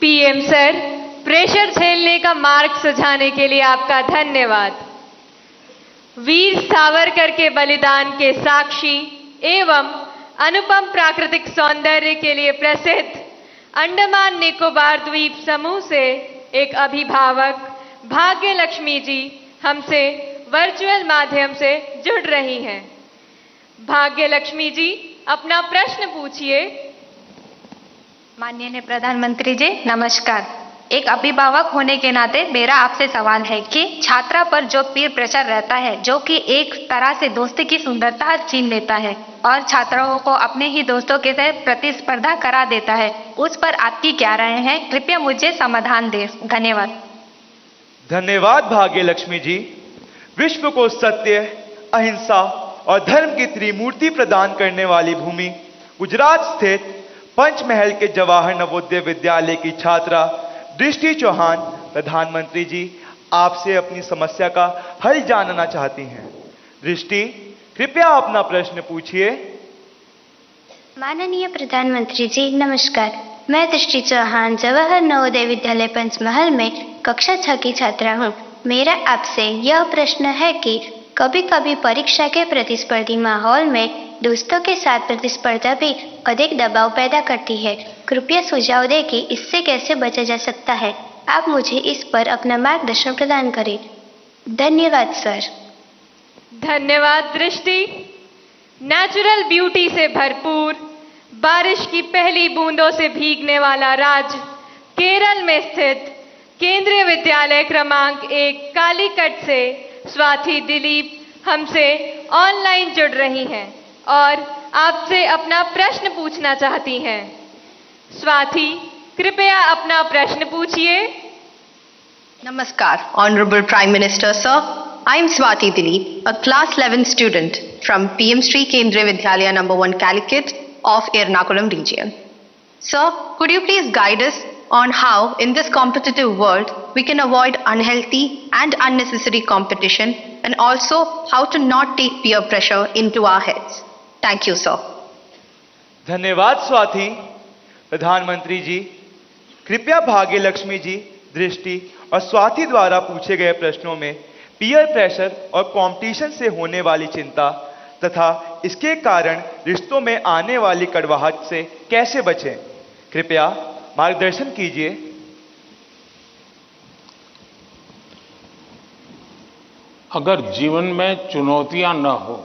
PM sir, pressure झेलने का मार्ग सुझाने के लिए आपका धन्यवाद। वीर सावरकर के बलिदान के साक्षी एवं अनुपम प्राकृतिक सौंदर्य के लिए प्रसिद्ध अंडमान निकोबार द्वीप समूह से एक अभिभावक भाग्य लक्ष्मी जी हमसे वर्चुअल माध्यम से जुड़ रही हैं। भाग्य लक्ष्मी जी, अपना प्रश्न पूछिए। माननीय प्रधानमंत्री जी नमस्कार। एक अभिभावक होने के नाते मेरा आपसे सवाल है कि छात्रा पर जो पीर प्रेशर रहता है, जो कि एक तरह से दोस्ती की सुंदरता छीन लेता है और छात्राओं को अपने ही दोस्तों के साथ प्रतिस्पर्धा करा देता है, उस पर आपकी क्या राय है? कृपया मुझे समाधान दें। धन्यवाद। धन्यवाद भाग्य लक्ष्मी जी। विश्व को सत्य, अहिंसा और धर्म की त्रिमूर्ति प्रदान करने वाली भूमि गुजरात स्थित पंचमहल के जवाहर नवोदय विद्यालय की छात्रा दृष्टि चौहान प्रधानमंत्री जी आपसे अपनी समस्या का हल जानना चाहती हैं। दृष्टि, कृपया अपना प्रश्न पूछिए। माननीय प्रधानमंत्री जी नमस्कार। मैं दृष्टि चौहान जवाहर नवोदय विद्यालय पंचमहल में कक्षा 6 की छात्रा हूँ। मेरा आपसे यह प्रश्न है कि कभी कभी परीक्षा के प्रतिस्पर्धी माहौल में दोस्तों के साथ प्रतिस्पर्धा भी अधिक दबाव पैदा करती है। कृपया सुझाव दें कि इससे कैसे बचा जा सकता है। आप मुझे इस पर अपना मार्गदर्शन प्रदान करें। धन्यवाद सर। धन्यवाद दृष्टि। नेचुरल ब्यूटी से भरपूर, बारिश की पहली बूंदों से भीगने वाला राज्य केरल में स्थित केंद्रीय विद्यालय क्रमांक 1 कालीकट से स्वाति दिलीप हमसे ऑनलाइन जुड़ रही हैं और आपसे अपना प्रश्न पूछना चाहती हैं। स्वाति, कृपया अपना प्रश्न पूछिए। Namaskar, Honorable Prime Minister Sir. I am Swati Dilip, a class 11 student from PM Sri Kendriya Vidyalaya No. 1 Calicut of Ernakulam region. Sir, could you please guide us on how in this competitive world we can avoid unhealthy and unnecessary competition and also how to not take peer pressure into our heads? Thank you, sir. धन्यवाद स्वाति। प्रधानमंत्री जी, कृपया भाग्य लक्ष्मी जी, दृष्टि और स्वाति द्वारा पूछे गए प्रश्नों में पीयर प्रेशर और कंपटीशन से होने वाली चिंता तथा इसके कारण रिश्तों में आने वाली कड़वाहट से कैसे बचें, कृपया मार्गदर्शन कीजिए। अगर जीवन में चुनौतियां न हो,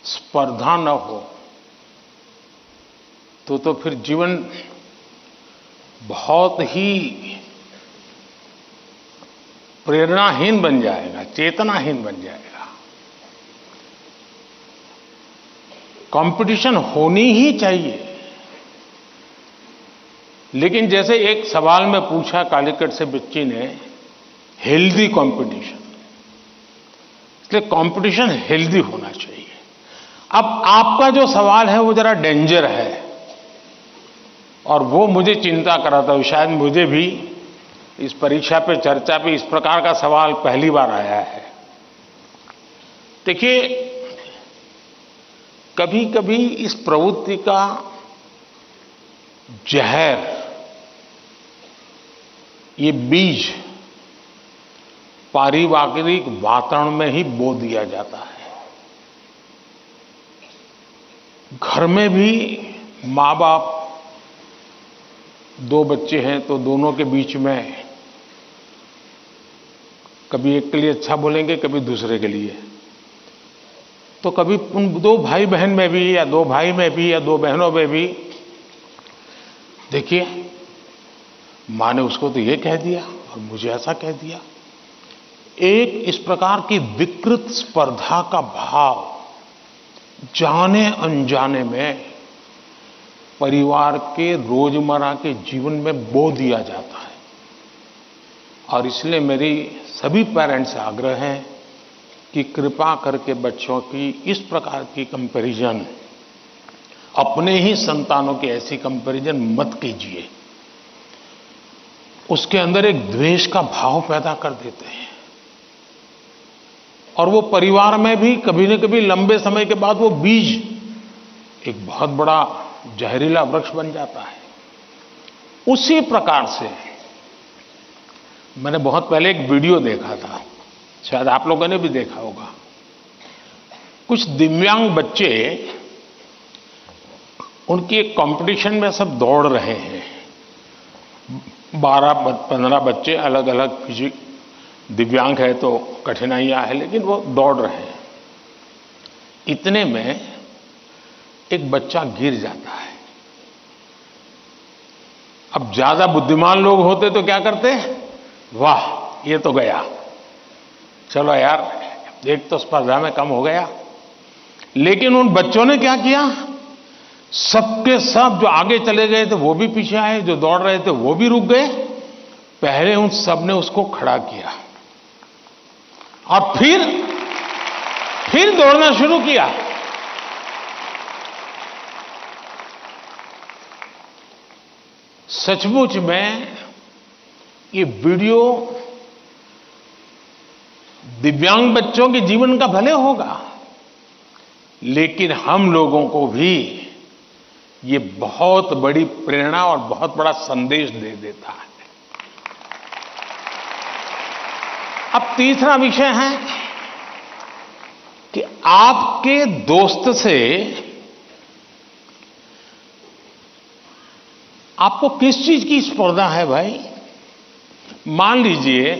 स्पर्धा न हो, तो फिर जीवन बहुत ही प्रेरणाहीन बन जाएगा, चेतनाहीन बन जाएगा। कंपटीशन होनी ही चाहिए, लेकिन जैसे एक सवाल में पूछा कालीकट से बच्ची ने, हेल्दी कंपटीशन, इसलिए कंपटीशन हेल्दी होना चाहिए। अब आपका जो सवाल है वो जरा डेंजर है और वो मुझे चिंता कराता है। शायद मुझे भी इस परीक्षा पे, चर्चा पे इस प्रकार का सवाल पहली बार आया है। देखिए, कभी कभी इस प्रवृत्ति का जहर, ये बीज पारिवारिक वातावरण में ही बो दिया जाता है। घर में भी माँ बाप, दो बच्चे हैं तो दोनों के बीच में कभी एक के लिए अच्छा बोलेंगे, कभी दूसरे के लिए। तो कभी उन दो भाई बहन में भी, या दो भाई में भी, या दो बहनों में भी, देखिए माँ ने उसको तो ये कह दिया और मुझे ऐसा कह दिया। एक इस प्रकार की विकृत स्पर्धा का भाव जाने अनजाने में परिवार के रोजमर्रा के जीवन में बो दिया जाता है। और इसलिए मेरी सभी पेरेंट्स से आग्रह है कि कृपा करके बच्चों की इस प्रकार की कंपैरिजन, अपने ही संतानों की ऐसी कंपैरिजन मत कीजिए। उसके अंदर एक द्वेष का भाव पैदा कर देते हैं और वो परिवार में भी कभी न कभी लंबे समय के बाद वो बीज एक बहुत बड़ा जहरीला वृक्ष बन जाता है। उसी प्रकार से मैंने बहुत पहले एक वीडियो देखा था, शायद आप लोगों ने भी देखा होगा। कुछ दिव्यांग बच्चे, उनकी एक कंपटीशन में सब दौड़ रहे हैं। 12-15 बच्चे अलग अलग, किसी दिव्यांग है तो कठिनाइयां है, लेकिन वो दौड़ रहे हैं। इतने में एक बच्चा गिर जाता है। अब ज्यादा बुद्धिमान लोग होते तो क्या करते? वाह, ये तो गया, चलो यार एक तो स्पर्धा में कम हो गया। लेकिन उन बच्चों ने क्या किया? सबके सब जो आगे चले गए थे वो भी पीछे आए, जो दौड़ रहे थे वो भी रुक गए। पहले उन सब ने उसको खड़ा किया और फिर दौड़ना शुरू किया। सचमुच में ये वीडियो दिव्यांग बच्चों के जीवन का भले होगा, लेकिन हम लोगों को भी ये बहुत बड़ी प्रेरणा और बहुत बड़ा संदेश दे देता है। अब तीसरा विषय है कि आपके दोस्त से आपको किस चीज की स्पर्धा है भाई? मान लीजिए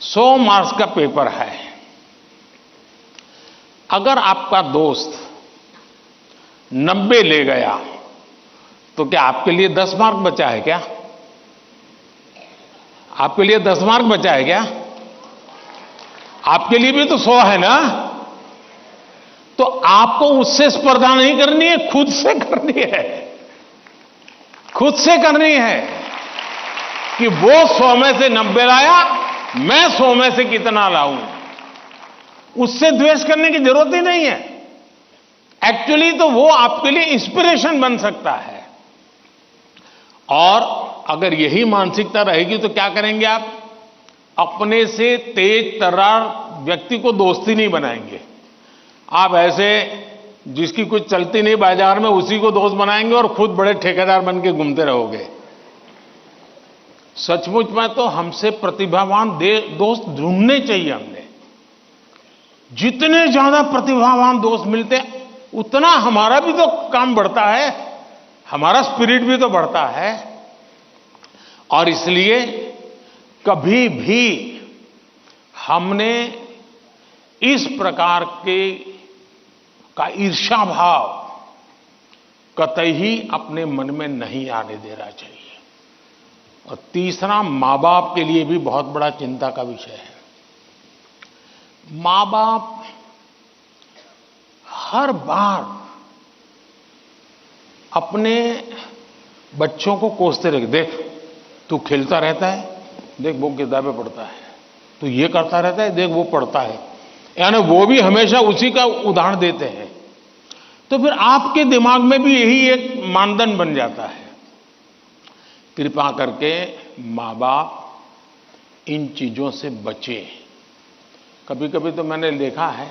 100 मार्क्स का पेपर है। अगर आपका दोस्त 90 ले गया तो क्या आपके लिए 10 मार्क बचा है क्या? आपके लिए 10 मार्क बचा है क्या? आपके लिए भी तो 100 है ना? तो आपको उससे स्पर्धा नहीं करनी है, खुद से करनी है। खुद से करनी है कि वो 100 में से 90 लाया, मैं 100 में से कितना लाऊं। उससे द्वेष करने की जरूरत ही नहीं है। एक्चुअली तो वो आपके लिए इंस्पिरेशन बन सकता है। और अगर यही मानसिकता रहेगी तो क्या करेंगे आप? अपने से तेज तर्रार व्यक्ति को दोस्ती नहीं बनाएंगे। आप ऐसे जिसकी कुछ चलती नहीं बाजार में, उसी को दोस्त बनाएंगे और खुद बड़े ठेकेदार बन के घूमते रहोगे। सचमुच में तो हमसे प्रतिभावान दोस्त ढूंढने चाहिए। हमने जितने ज्यादा प्रतिभावान दोस्त मिलते हैं उतना हमारा भी तो काम बढ़ता है, हमारा स्पिरिट भी तो बढ़ता है। और इसलिए कभी भी हमने इस प्रकार का ईर्ष्या भाव कतई ही अपने मन में नहीं आने देना चाहिए। और तीसरा, मां बाप के लिए भी बहुत बड़ा चिंता का विषय है। मां बाप हर बार अपने बच्चों को कोसते रहे, देख तू खेलता रहता है, देख वो किताबें पढ़ता है, तू ये करता रहता है, देख वो पढ़ता है। यानी वो भी हमेशा उसी का उदाहरण देते हैं। तो फिर आपके दिमाग में भी यही एक मानदंड बन जाता है। कृपा करके मां बाप इन चीजों से बचे। कभी कभी तो मैंने देखा है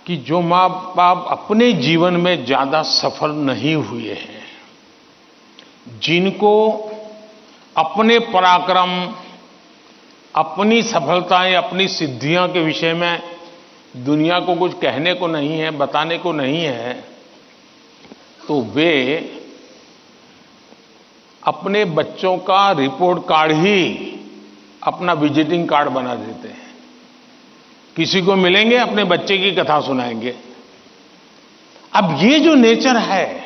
कि जो मां बाप अपने जीवन में ज्यादा सफल नहीं हुए हैं, जिनको अपने पराक्रम, अपनी सफलताएं, अपनी सिद्धियां के विषय में दुनिया को कुछ कहने को नहीं है, बताने को नहीं है, तो वे अपने बच्चों का रिपोर्ट कार्ड ही अपना विजिटिंग कार्ड बना देते हैं। किसी को मिलेंगे, अपने बच्चे की कथा सुनाएंगे। अब ये जो नेचर है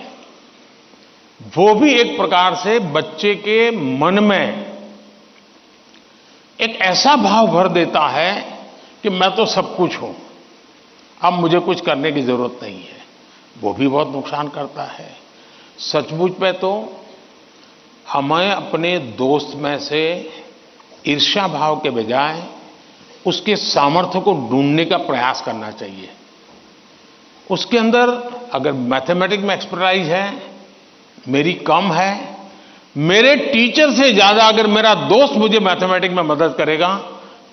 वो भी एक प्रकार से बच्चे के मन में एक ऐसा भाव भर देता है कि मैं तो सब कुछ हूं, अब मुझे कुछ करने की जरूरत नहीं है। वो भी बहुत नुकसान करता है। सचमुच में तो हमें अपने दोस्त में से ईर्ष्या भाव के बजाय उसके सामर्थ्य को ढूंढने का प्रयास करना चाहिए। उसके अंदर अगर मैथमेटिक्स में एक्सपर्टाइज है, मेरी कम है, मेरे टीचर से ज्यादा अगर मेरा दोस्त मुझे मैथमेटिक्स में मदद करेगा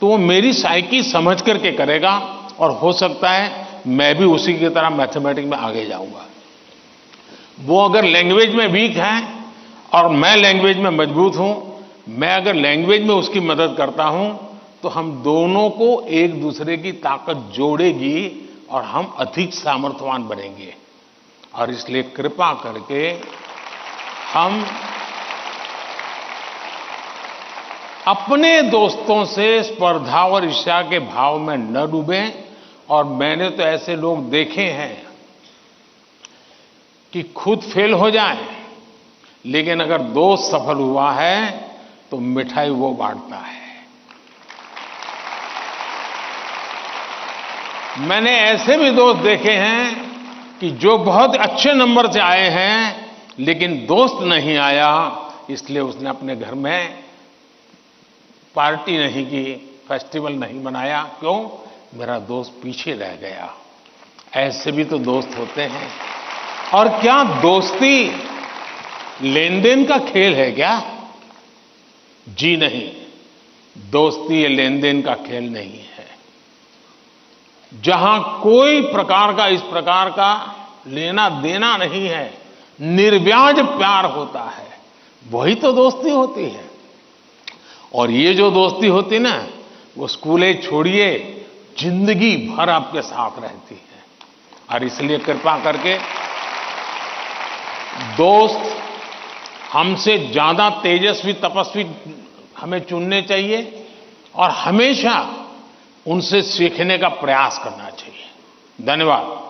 तो वो मेरी साइकी समझ करके करेगा और हो सकता है मैं भी उसी की तरह मैथमेटिक्स में आगे जाऊंगा। वो अगर लैंग्वेज में वीक है और मैं लैंग्वेज में मजबूत हूं, मैं अगर लैंग्वेज में उसकी मदद करता हूं, तो हम दोनों को एक दूसरे की ताकत जोड़ेगी और हम अधिक सामर्थ्यवान बनेंगे। और इसलिए कृपा करके हम अपने दोस्तों से स्पर्धा और ईर्ष्या के भाव में न डूबें। और मैंने तो ऐसे लोग देखे हैं कि खुद फेल हो जाए, लेकिन अगर दोस्त सफल हुआ है तो मिठाई वो बांटता है। मैंने ऐसे भी दोस्त देखे हैं कि जो बहुत अच्छे नंबर से आए हैं, लेकिन दोस्त नहीं आया, इसलिए उसने अपने घर में पार्टी नहीं की, फेस्टिवल नहीं मनाया। क्यों? मेरा दोस्त पीछे रह गया। ऐसे भी तो दोस्त होते हैं। और क्या दोस्ती लेन देन का खेल है क्या? जी नहीं, दोस्ती ये लेन देन का खेल नहीं है। जहां कोई प्रकार का इस प्रकार का लेना देना नहीं है, निर्व्याज प्यार होता है, वही तो दोस्ती होती है। और ये जो दोस्ती होती ना, वो स्कूले छोड़िए, जिंदगी भर आपके साथ रहती है। और इसलिए कृपा करके दोस्त हमसे ज्यादा तेजस्वी तपस्वी हमें चुनने चाहिए और हमेशा उनसे सीखने का प्रयास करना चाहिए। धन्यवाद।